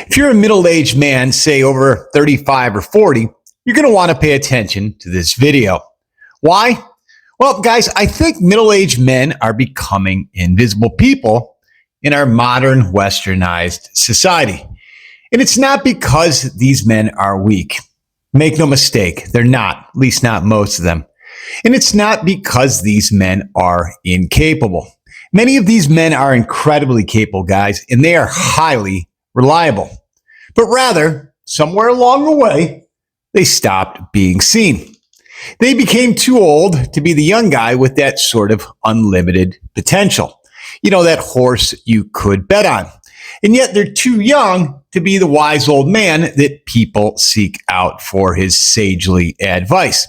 If you're a middle-aged man, say over 35 or 40, you're going to want to pay attention to this video. Why? Well, guys, I think middle-aged men are becoming invisible people in our modern westernized society. And it's not because these men are weak. Make no mistake, they're not, at least not most of them. And it's not because these men are incapable. Many of these men are incredibly capable, guys, and they are highly reliable. But rather, somewhere along the way, they stopped being seen. They became too old to be the young guy with that sort of unlimited potential. You know, that horse you could bet on. And yet they're too young to be the wise old man that people seek out for his sagely advice.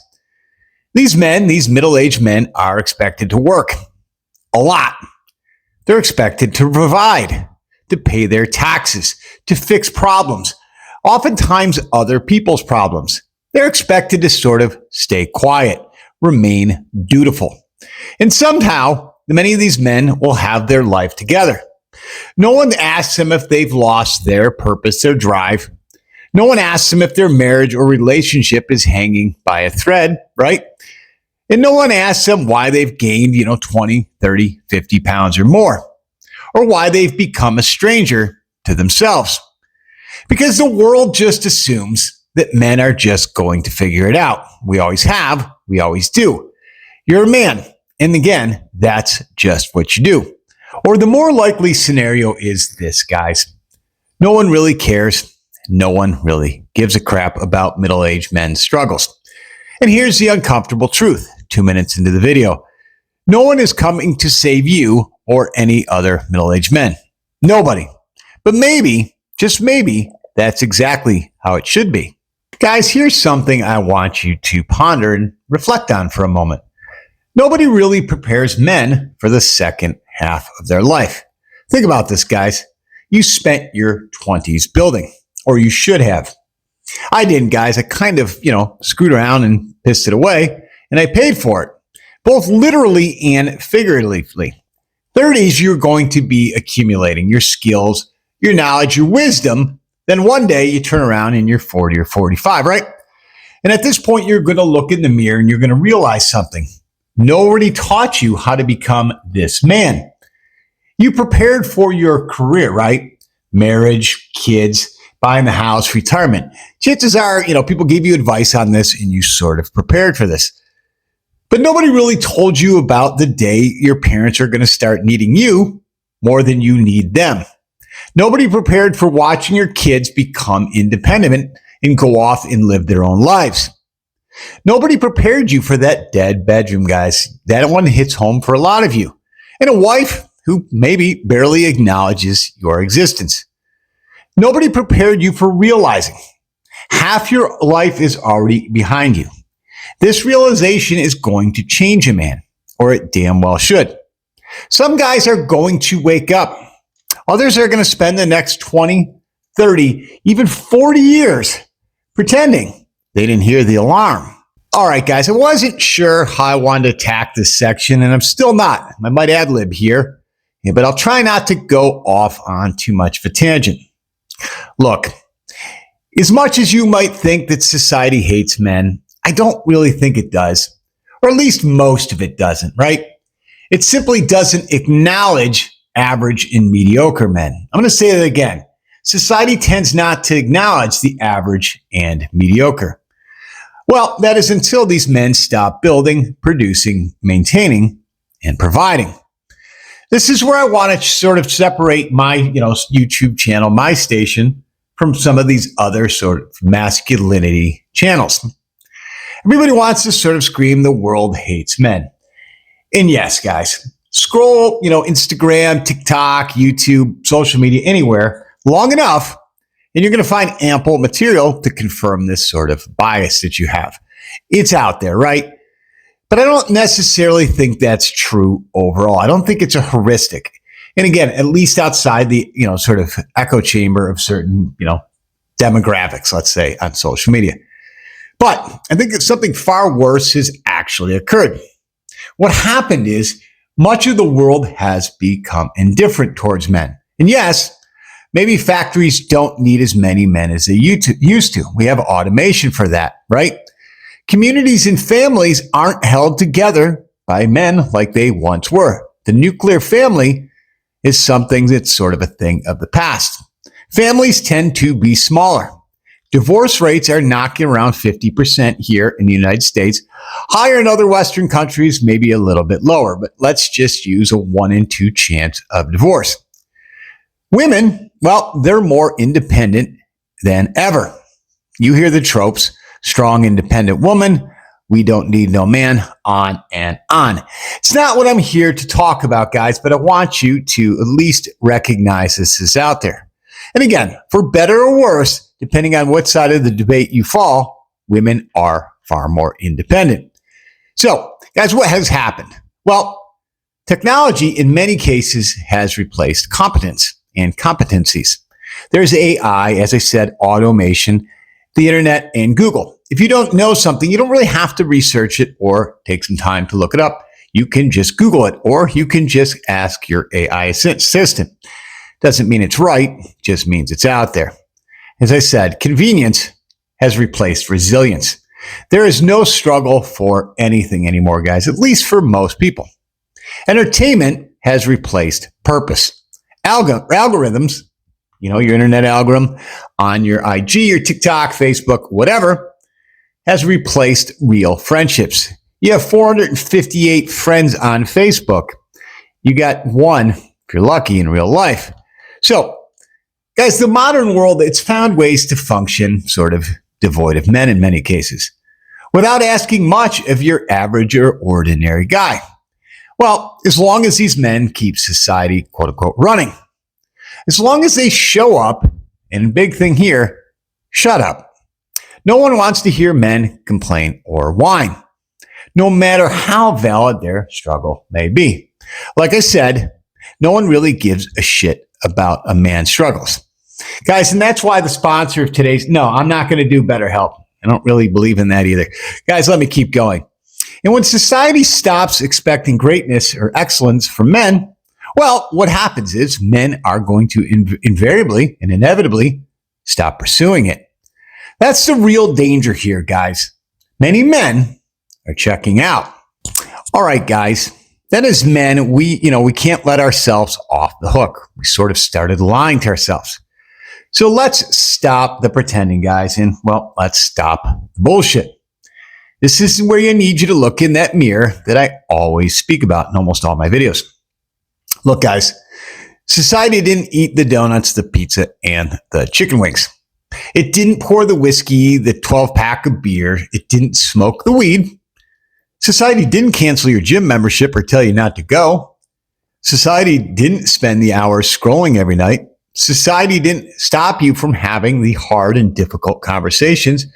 These men, these middle-aged men, are expected to work a lot. They're expected to provide, to pay their taxes, to fix problems, oftentimes other people's problems. They're expected to sort of stay quiet, remain dutiful. And somehow, many of these men will have their life together. No one asks them if they've lost their purpose, their drive. No one asks them if their marriage or relationship is hanging by a thread, right? And no one asks them why they've gained, 20, 30, 50 pounds or more, or why they've become a stranger to themselves. Because the world just assumes that men are just going to figure it out. We always have, we always do. You're a man, and again, that's just what you do. Or the more likely scenario is this, guys. No one really cares. No one really gives a crap about middle-aged men's struggles. And here's the uncomfortable truth, 2 minutes into the video. No one is coming to save you or any other middle-aged men. Nobody. But maybe, just maybe, that's exactly how it should be. Guys, here's something I want you to ponder and reflect on for a moment. Nobody really prepares men for the second half of their life. Think about this, guys. You spent your 20s building, or you should have. I didn't, guys. I kind of, screwed around and pissed it away, and I paid for it, both literally and figuratively. 30s, you're going to be accumulating your skills, your knowledge, your wisdom. Then one day you turn around and you're 40 or 45, right? And at this point, you're going to look in the mirror and you're going to realize something. Nobody taught you how to become this man. You prepared for your career, right? Marriage, kids, buying the house, retirement. Chances are, people gave you advice on this and you sort of prepared for this. But nobody really told you about the day your parents are going to start needing you more than you need them. Nobody prepared for watching your kids become independent and go off and live their own lives. Nobody prepared you for that dead bedroom, guys. That one hits home for a lot of you. And a wife who maybe barely acknowledges your existence. Nobody prepared you for realizing half your life is already behind you. This realization is going to change a man, or it damn well should. Some guys are going to wake up. Others are going to spend the next 20, 30, even 40 years pretending they didn't hear the alarm. All right, guys, I wasn't sure how I wanted to attack this section, and I'm still not. I might ad-lib here, but I'll try not to go off on too much of a tangent. Look, as much as you might think that society hates men, I don't really think it does, or at least most of it doesn't, right? It simply doesn't acknowledge average and mediocre men. I'm going to say that again. Society tends not to acknowledge the average and mediocre. Well, that is until these men stop building, producing, maintaining, and providing. This is where I want to sort of separate my, YouTube channel, my station, from some of these other sort of masculinity channels. Everybody wants to sort of scream the world hates men. And yes, guys, scroll, Instagram, TikTok, YouTube, social media, anywhere long enough, and you're going to find ample material to confirm this sort of bias that you have. It's out there, right? But I don't necessarily think that's true overall. I don't think it's a heuristic. And again, at least outside the, sort of echo chamber of certain, demographics, let's say, on social media. But I think that something far worse has actually occurred. What happened is much of the world has become indifferent towards men. And yes, Maybe factories don't need as many men as they used to. We have automation for that, right? Communities and families aren't held together by men like they once were. The nuclear family is something that's sort of a thing of the past. Families tend to be smaller. Divorce rates are knocking around 50% here in the United States. Higher in other Western countries, maybe a little bit lower, but let's just use a 1 in 2 chance of divorce. Women, well, they're more independent than ever. You hear the tropes, strong, independent woman, we don't need no man, on and on. It's not what I'm here to talk about, guys, but I want you to at least recognize this is out there. And again, for better or worse, depending on what side of the debate you fall, women are far more independent. So, guys, what has happened? Well, technology in many cases has replaced competence and competencies. There's AI, as I said, automation, the internet, and Google. If you don't know something, you don't really have to research it or take some time to look it up. You can just Google it, or you can just ask your AI assistant. Doesn't mean it's right, just means it's out there. As I said, convenience has replaced resilience. There is no struggle for anything anymore, guys, at least for most people. Entertainment has replaced purpose. Algorithms, your internet algorithm on your IG, your TikTok, Facebook, whatever, has replaced real friendships. You have 458 friends on Facebook. You got one, if you're lucky, in real life. So, guys, the modern world, it's found ways to function sort of devoid of men in many cases, without asking much of your average or ordinary guy. Well, as long as these men keep society, quote unquote, running. As long as they show up, and big thing here, shut up. No one wants to hear men complain or whine, no matter how valid their struggle may be. Like I said, no one really gives a shit about a man's struggles. Guys, and that's why the sponsor of today's, no, I'm not going to do BetterHelp. I don't really believe in that either. Guys, let me keep going. And when society stops expecting greatness or excellence from men, well, what happens is men are going to invariably and inevitably stop pursuing it. That's the real danger here, guys. Many men are checking out. All right, guys. Then as men, we can't let ourselves off the hook. We sort of started lying to ourselves. So let's stop the pretending, guys, and, well, let's stop the bullshit. This is where I need you to look in that mirror that I always speak about in almost all my videos. Look, guys, society didn't eat the donuts, the pizza, and the chicken wings. It didn't pour the whiskey, the 12-pack of beer. It didn't smoke the weed. Society didn't cancel your gym membership or tell you not to go. Society didn't spend the hours scrolling every night. Society didn't stop you from having the hard and difficult conversations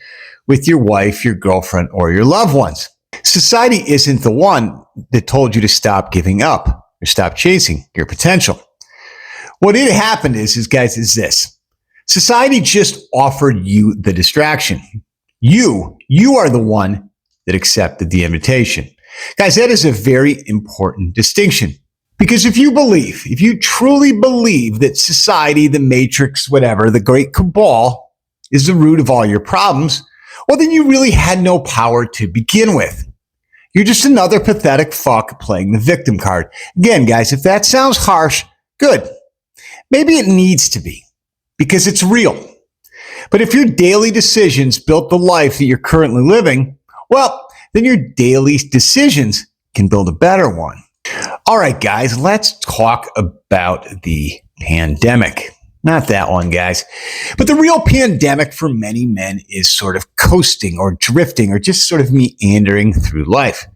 with your wife, your girlfriend, or your loved ones. Society isn't the one that told you to stop giving up or stop chasing your potential. What had happened is this. Society just offered you the distraction. You are the one that accepted the invitation. Guys, that is a very important distinction. Because if you truly believe that society, the matrix, whatever, the great cabal is the root of all your problems, well, then you really had no power to begin with. You're just another pathetic fuck playing the victim card. Again, guys, if that sounds harsh, good. Maybe it needs to be, because it's real. But if your daily decisions built the life that you're currently living, well, then your daily decisions can build a better one. All right, guys, let's talk about the pandemic. Not that one, guys. But the real pandemic for many men is sort of coasting or drifting or just sort of meandering through life.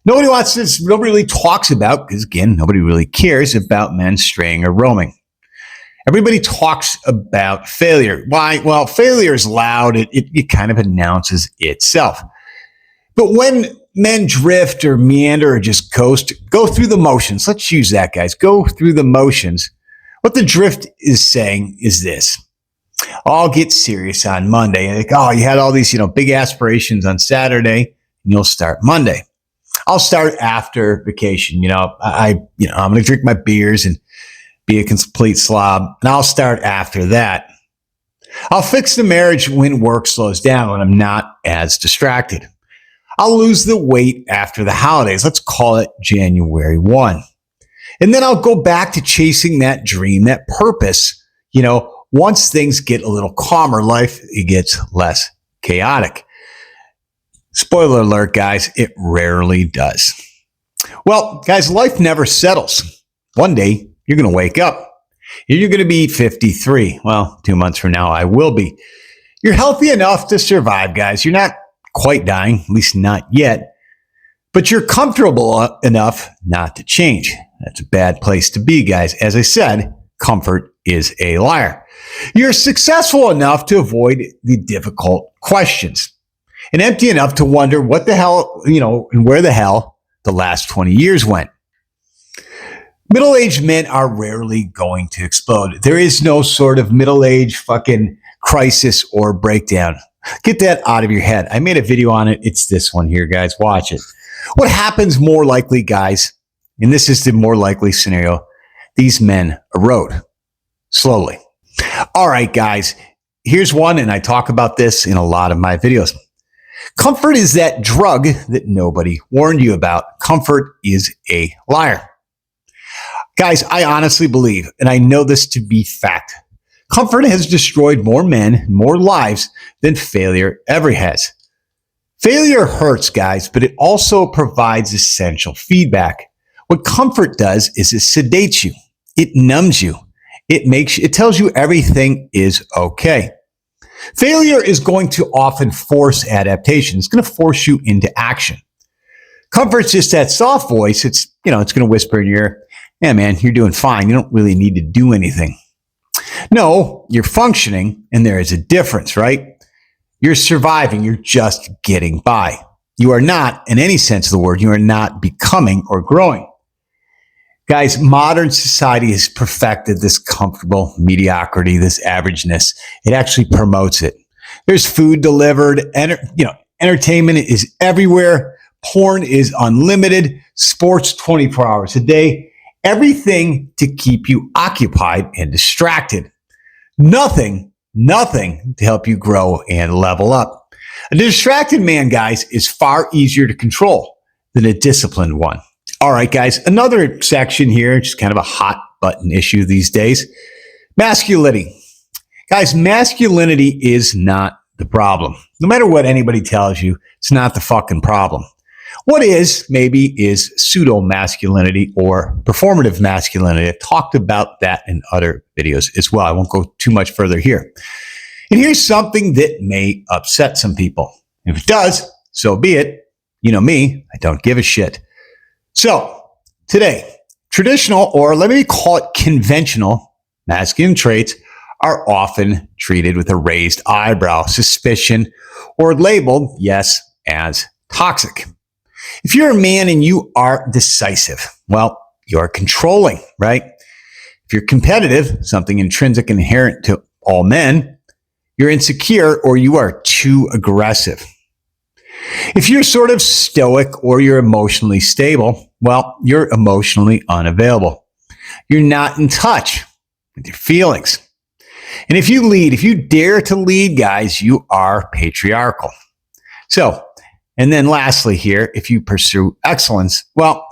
Nobody really talks about, because again, nobody really cares about men straying or roaming. Everybody talks about failure. Why? Well, failure is loud. It kind of announces itself. But when men drift or meander or just coast, go through the motions. Let's use that, guys. Go through the motions. What the drift is saying is this. I'll get serious on Monday. Like, oh, you had all these, big aspirations on Saturday, and you'll start Monday. I'll start after vacation. I'm going to drink my beers and be a complete slob, and I'll start after that. I'll fix the marriage when work slows down, when I'm not as distracted. I'll lose the weight after the holidays. Let's call it January 1. And then I'll go back to chasing that dream, that purpose. Once things get a little calmer, life it gets less chaotic. Spoiler alert, guys, it rarely does. Well, guys, life never settles. One day, you're going to wake up. You're going to be 53. Well, 2 months from now, I will be. You're healthy enough to survive, guys. You're not quite dying, at least not yet. But you're comfortable enough not to change. That's a bad place to be, guys. As I said, comfort is a liar. You're successful enough to avoid the difficult questions and empty enough to wonder what the hell, and where the hell the last 20 years went. Middle-aged men are rarely going to explode. There is no sort of middle-age fucking crisis or breakdown. Get that out of your head. I made a video on it. It's this one here, guys. Watch it. What happens more likely, guys, and this is the more likely scenario, these men erode slowly. All right, guys, here's one, and I talk about this in a lot of my videos. Comfort is that drug that nobody warned you about. Comfort is a liar. Guys, I honestly believe, and I know this to be fact, comfort has destroyed more men, more lives than failure ever has. Failure hurts, guys, but it also provides essential feedback. What comfort does is it sedates you. It numbs you. It tells you everything is okay. Failure is going to often force adaptation. It's going to force you into action. Comfort's just that soft voice. It's going to whisper in your ear, yeah, man, you're doing fine. You don't really need to do anything. No, you're functioning, and there is a difference, right? You're surviving. You're just getting by. You are not, in any sense of the word, you are not becoming or growing. Guys, modern society has perfected this comfortable mediocrity, this averageness. It actually promotes it. There's food delivered, entertainment is everywhere. Porn is unlimited. Sports 24 hours a day. Everything to keep you occupied and distracted. Nothing to help you grow and level up. A distracted man, guys, is far easier to control than a disciplined one. All right, guys, another section here, just kind of a hot button issue these days. Masculinity. Guys, masculinity is not the problem. No matter what anybody tells you, it's not the fucking problem. What is, maybe, is pseudo-masculinity or performative masculinity. I talked about that in other videos as well. I won't go too much further here. And here's something that may upset some people. If it does, so be it. You know me, I don't give a shit. So, today, traditional, or let me call it conventional, masculine traits are often treated with a raised eyebrow, suspicion, or labeled, yes, as toxic. If you're a man and you are decisive, well, you're controlling, right? If you're competitive, something intrinsic and inherent to all men, you're insecure or you are too aggressive. If you're sort of stoic or you're emotionally stable, well, you're emotionally unavailable. You're not in touch with your feelings. And if you lead, if you dare to lead, guys, you are patriarchal. So, and then lastly here, if you pursue excellence, well,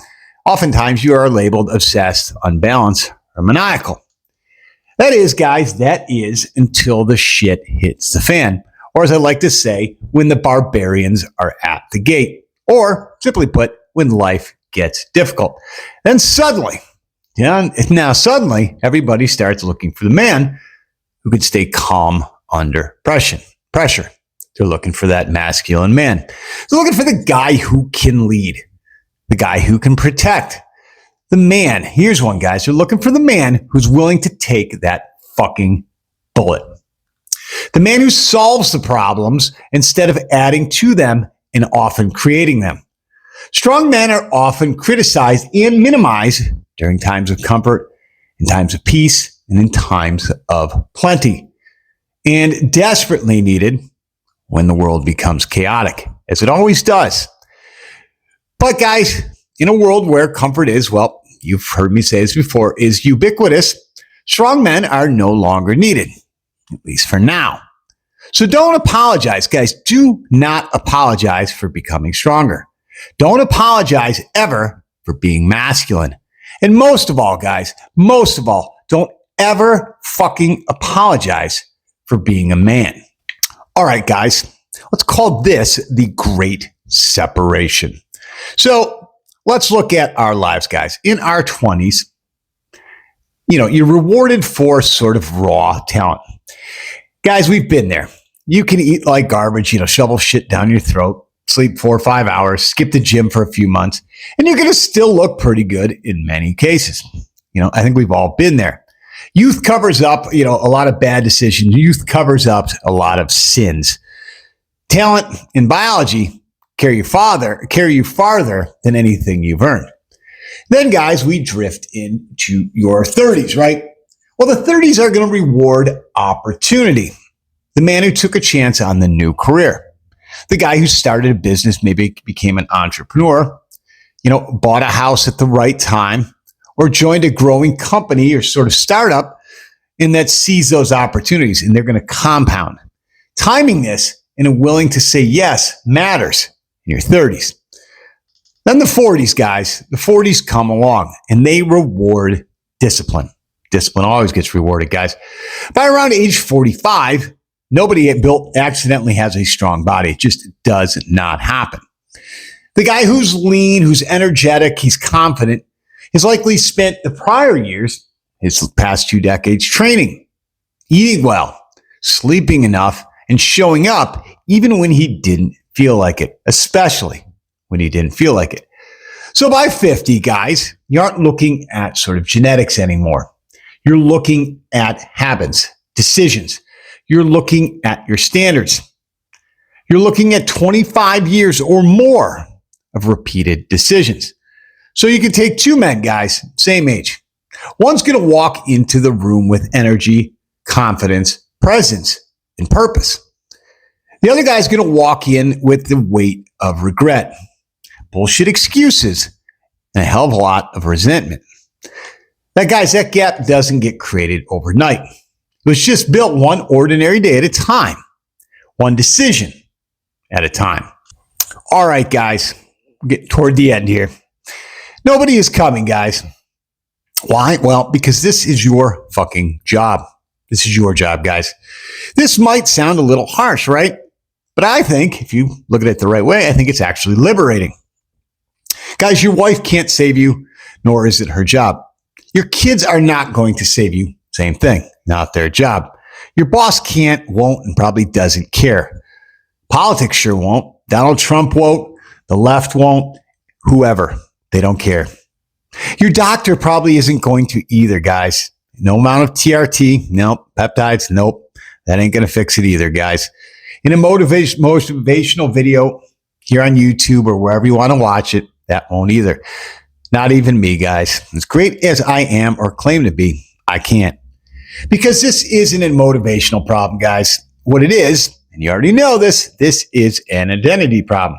oftentimes you are labeled obsessed, unbalanced, or maniacal. That is, guys, that is until the shit hits the fan. Or as I like to say, when the barbarians are at the gate. Or, simply put, when life gets difficult. Then suddenly, everybody starts looking for the man who could stay calm under pressure. They're looking for that masculine man. They're looking for the guy who can lead, the guy who can protect. The man, here's one, guys. They're looking for the man who's willing to take that fucking bullet. The man who solves the problems instead of adding to them and often creating them. Strong men are often criticized and minimized during times of comfort, in times of peace, and in times of plenty. And desperately needed when the world becomes chaotic, as it always does. But guys, in a world where comfort is, well, you've heard me say this before, is ubiquitous, Strong men are no longer needed, at least for now. So don't apologize, guys. Do not apologize for becoming stronger. Don't apologize ever for being masculine. And most of all, guys, don't ever fucking apologize for being a man. All right, guys, let's call this the great separation. So let's look at our lives, guys. In our 20s, you're rewarded for sort of raw talent. Guys, we've been there. You can eat like garbage, shovel shit down your throat, sleep 4 or 5 hours, skip the gym for a few months, and you're going to still look pretty good in many cases. I think we've all been there. Youth covers up, a lot of bad decisions. Youth covers up a lot of sins. Talent in biology carry you farther than anything you've earned. Then, guys, we drift into your 30s, right? Well, the 30s are going to reward opportunity. The man who took a chance on the new career. The guy who started a business, maybe became an entrepreneur, bought a house at the right time, or joined a growing company or sort of startup, and that sees those opportunities, and they're going to compound. Timing this and willing to say yes matters in your 30s. Then the 40s, guys, the 40s come along, and they reward discipline. Discipline always gets rewarded, guys. By around age 45, nobody accidentally has a strong body. It just does not happen. The guy who's lean, who's energetic, he's confident, has likely spent the prior years, his past 2 decades, training, eating well, sleeping enough, and showing up even when he didn't feel like it, especially when he didn't feel like it. So by 50, guys, you aren't looking at sort of genetics anymore. You're looking at habits, decisions. You're looking at your standards. You're looking at 25 years or more of repeated decisions. So you can take 2 men, guys, same age. One's going to walk into the room with energy, confidence, presence, and purpose. The other guy's going to walk in with the weight of regret, bullshit excuses, and a hell of a lot of resentment. That gap doesn't get created overnight. It was just built one ordinary day at a time, one decision at a time. All right, guys, we're getting toward the end here. Nobody is coming, guys. Why? Well, because this is your fucking job. This is your job, guys. This might sound a little harsh, right? But I think, if you look at it the right way, I think it's actually liberating. Guys, your wife can't save you, nor is it her job. Your kids are not going to save you. Same thing, not their job. Your boss can't, won't, and probably doesn't care. Politics sure won't. Donald Trump won't. The left won't. Whoever. They don't care. Your doctor probably isn't going to either, guys. No amount of TRT. Nope. Peptides. Nope. That ain't going to fix it either, guys. In a motivational video here on YouTube or wherever you want to watch it, that won't either. Not even me, guys. As great as I am or claim to be, I can't. Because this isn't a motivational problem, guys. What it is, and you already know this is an identity problem.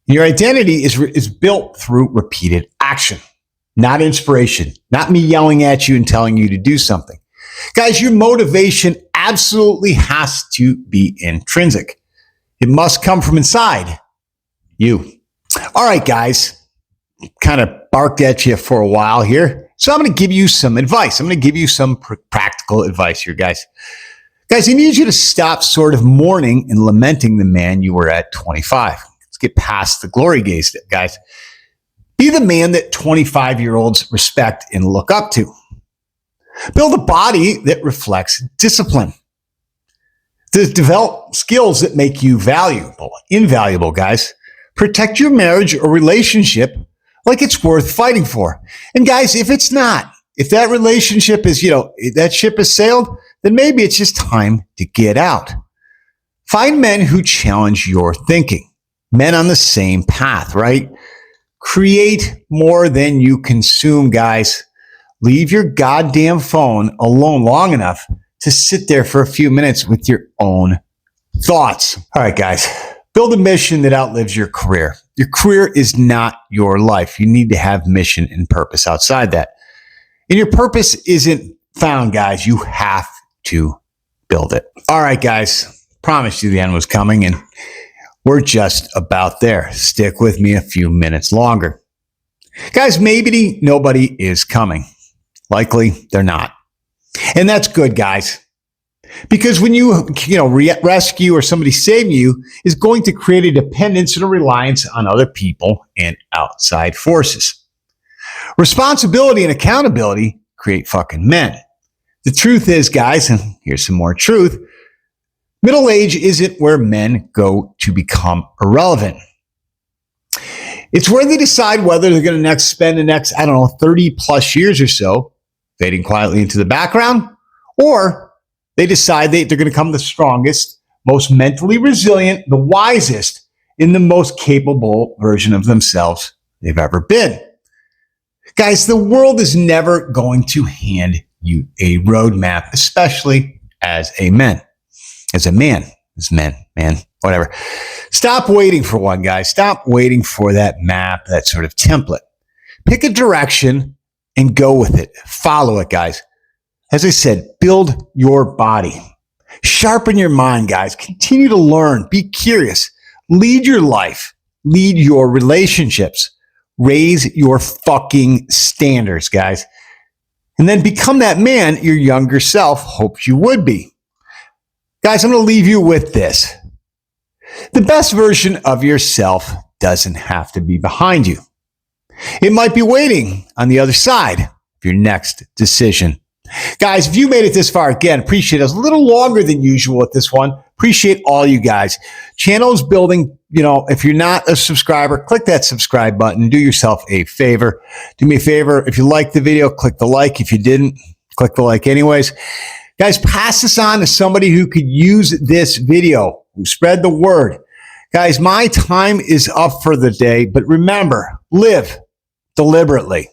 Your identity is built through repeated action, not inspiration, not me yelling at you and telling you to do something. Guys, your motivation absolutely has to be intrinsic. It must come from inside you. All right, guys, kind of barked at you for a while here. So I'm going to give you some advice. I'm going to give you some practical advice here, guys. Guys, I need you to stop sort of mourning and lamenting the man you were at 25. Let's get past the glory gaze, guys. Be the man that 25-year-olds respect and look up to. Build a body that reflects discipline. Develop skills that make you invaluable, guys. Protect your marriage or relationship like it's worth fighting for. And guys, if it's not, if that relationship is, that ship has sailed, then maybe it's just time to get out. Find men who challenge your thinking. Men on the same path, right? Create more than you consume, guys. Leave your goddamn phone alone long enough to sit there for a few minutes with your own thoughts. All right, guys, build a mission that outlives your career. Your career is not your life. You need to have mission and purpose outside that. And your purpose isn't found, guys. You have to build it. All right, guys. Promised you the end was coming, and we're just about there. Stick with me a few minutes longer. Guys, maybe nobody is coming. Likely they're not. And that's good, guys. Because when you rescue or somebody saving you is going to create a dependence and a reliance on other people and outside forces. Responsibility and accountability create fucking men. The truth is, guys, and here's some more truth, middle age isn't where men go to become irrelevant. It's where they decide whether they're going to spend the next, 30 plus years or so fading quietly into the background, or they decide they're going to become the strongest, most mentally resilient, the wisest, and the most capable version of themselves they've ever been. Guys, the world is never going to hand you a roadmap, especially as a man. Whatever. Stop waiting for one, guys. Stop waiting for that map, that sort of template. Pick a direction and go with it. Follow it, guys. As I said, build your body. Sharpen your mind, guys. Continue to learn. Be curious. Lead your life. Lead your relationships. Raise your fucking standards, guys. And then become that man your younger self hoped you would be. Guys, I'm going to leave you with this. The best version of yourself doesn't have to be behind you. It might be waiting on the other side of your next decision. Guys, if you made it this far, again, appreciate it. It's a little longer than usual at this one. Appreciate all you guys. Channel is building. If you're not a subscriber, click that subscribe button. Do yourself a favor. Do me a favor. If you liked the video, click the like. If you didn't, click the like anyways. Guys, pass this on to somebody who could use this video, who spread the word. Guys, my time is up for the day, but remember, live deliberately.